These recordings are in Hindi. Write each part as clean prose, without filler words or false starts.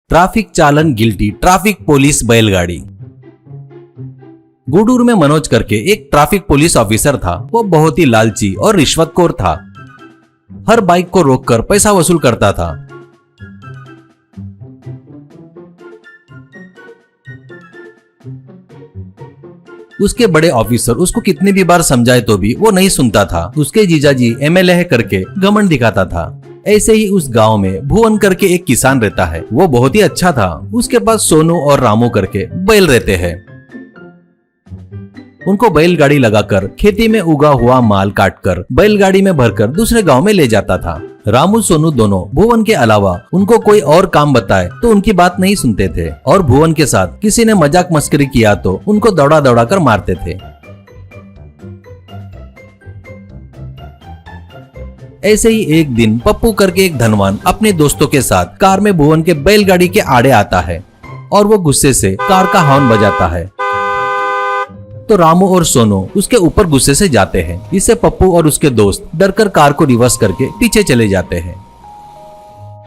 ट्रैफिक चालन गिल्टी, ट्रैफिक पुलिस बैलगाड़ी। गूडूर में मनोज करके एक ट्रैफिक पुलिस ऑफिसर था। वो बहुत ही लालची और रिश्वतखोर था। हर बाइक को रोककर पैसा वसूल करता था। उसके बड़े ऑफिसर उसको कितनी भी बार समझाए तो भी वो नहीं सुनता था। उसके जीजाजी एमएलए है करके घमंड दिखाता था। ऐसे ही उस गांव में भुवन करके एक किसान रहता है। वो बहुत ही अच्छा था। उसके पास सोनू और रामू करके बैल रहते हैं। उनको बैलगाड़ी लगाकर खेती में उगा हुआ माल काटकर बैलगाड़ी में भरकर दूसरे गांव में ले जाता था। रामू सोनू दोनों भुवन के अलावा उनको कोई और काम बताए तो उनकी बात नहीं सुनते थे और भुवन के साथ किसी ने मजाक मस्करी किया तो उनको दौड़ा दौड़ा कर मारते थे। ऐसे ही एक दिन पप्पू करके एक धनवान अपने दोस्तों के साथ कार में भुवन के बैलगाड़ी के आड़े आता है और वो गुस्से से कार का हॉर्न बजाता है तो रामू और सोनू उसके ऊपर गुस्से से जाते हैं। इससे पप्पू और उसके दोस्त डरकर कार को रिवर्स करके पीछे चले जाते हैं।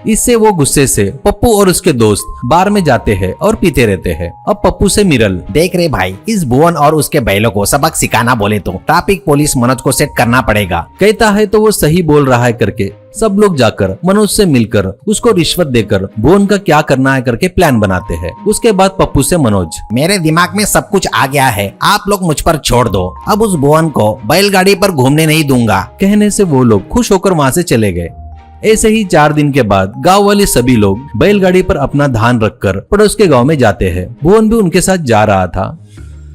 इससे वो गुस्से से पप्पू और उसके दोस्त बार में जाते हैं और पीते रहते हैं। अब पप्पू से मिरल, देख रे भाई, इस भुवन और उसके बैलों को सबक सिखाना बोले तो ट्रैफिक पुलिस मनोज को सेट करना पड़ेगा। कहता है तो वो सही बोल रहा है करके सब लोग जाकर मनोज से मिलकर उसको रिश्वत देकर भुवन का क्या करना है करके प्लान बनाते हैं। उसके बाद पप्पू से मनोज, मेरे दिमाग में सब कुछ आ गया है, आप लोग मुझ पर छोड़ दो। अब उस भुवन को बैलगाड़ी पर घूमने नहीं दूंगा। कहने से वो लोग खुश होकर वहाँ से चले गए। ऐसे ही 4 दिन के बाद गांव वाले सभी लोग बैलगाड़ी पर अपना ध्यान रखकर पड़ोस के गांव में जाते हैं। भुवन भी उनके साथ जा रहा था।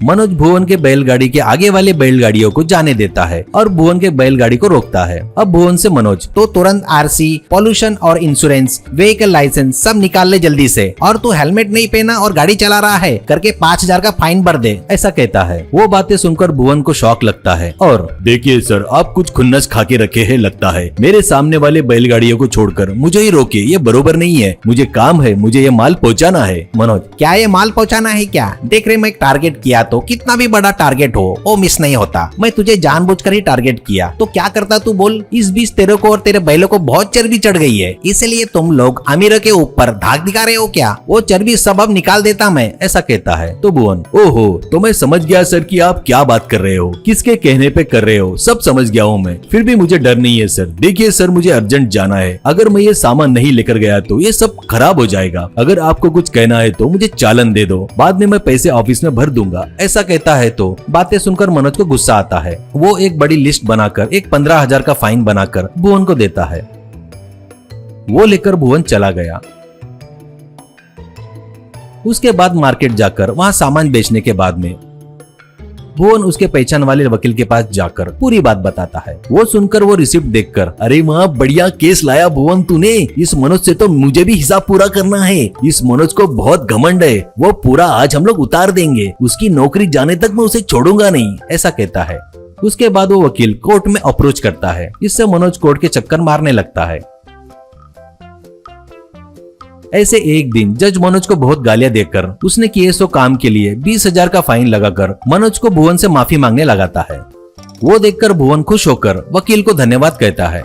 मनोज भुवन के बैलगाड़ी के आगे वाले बैलगाड़ियों को जाने देता है और भुवन के बैलगाड़ी को रोकता है। अब भुवन से मनोज, तो तुरंत आरसी, पॉल्यूशन और इंश्योरेंस, व्हीकल लाइसेंस सब निकाल ले जल्दी से। और तू हेलमेट नहीं पहना और गाड़ी चला रहा है करके 5,000 का फाइन भर दे, ऐसा कहता है। वो बातें सुनकर भुवन को शौक लगता है और देखिए सर, आप कुछ खुन्नस खा के रखे है लगता है। मेरे सामने वाले बैलगाड़ियों को छोड़कर मुझे ही रोके, ये बरोबर नहीं है। मुझे काम है, मुझे ये माल पहुँचाना है। मनोज, क्या ये माल पहुँचाना है क्या? देख रहे, मैं एक टारगेट किया तो कितना भी बड़ा टारगेट हो वो मिस नहीं होता। मैं तुझे जानबूझकर ही टारगेट किया तो क्या करता तू बोल? इस बीच तेरे को और तेरे बैलों को बहुत चर्बी चढ़ गई है, इसलिए तुम लोग अमीरों के ऊपर धाक दिखा रहे हो क्या? वो चर्बी सब अब निकाल देता मैं, ऐसा कहता है। तो भुवन, ओहो, तो मैं समझ गया सर कि आप क्या बात कर रहे हो, किसके कहने पे कर रहे हो, सब समझ गया हूँ मैं। फिर भी मुझे डर नहीं है सर। देखिए सर, मुझे अर्जेंट जाना है। अगर मैं ये सामान नहीं लेकर गया तो ये सब खराब हो जाएगा। अगर आपको कुछ कहना है तो मुझे चालन दे दो, बाद में मैं पैसे ऑफिस में भर दूंगा, ऐसा कहता है। तो बातें सुनकर मनोज को गुस्सा आता है। वो एक बड़ी लिस्ट बनाकर एक 15,000 का फाइन बनाकर भुवन को देता है। वो लेकर भुवन चला गया। उसके बाद मार्केट जाकर वहां सामान बेचने के बाद में भुवन उसके पहचान वाले वकील के पास जाकर पूरी बात बताता है। वो सुनकर वो रिसिप्ट देखकर, अरे वहाँ बढ़िया केस लाया भुवन तूने। इस मनोज से तो मुझे भी हिसाब पूरा करना है। इस मनोज को बहुत घमंड है, वो पूरा आज हम लोग उतार देंगे। उसकी नौकरी जाने तक मैं उसे छोड़ूंगा नहीं, ऐसा कहता है। उसके बाद वो वकील कोर्ट में अप्रोच करता है। इससे मनोज कोर्ट के चक्कर मारने लगता है। ऐसे एक दिन जज मनोज को बहुत गालियां देकर उसने किए सो काम के लिए 20,000 का फाइन लगाकर मनोज को भुवन से माफी मांगने लगाता है। वो देखकर भुवन खुश होकर वकील को धन्यवाद कहता है।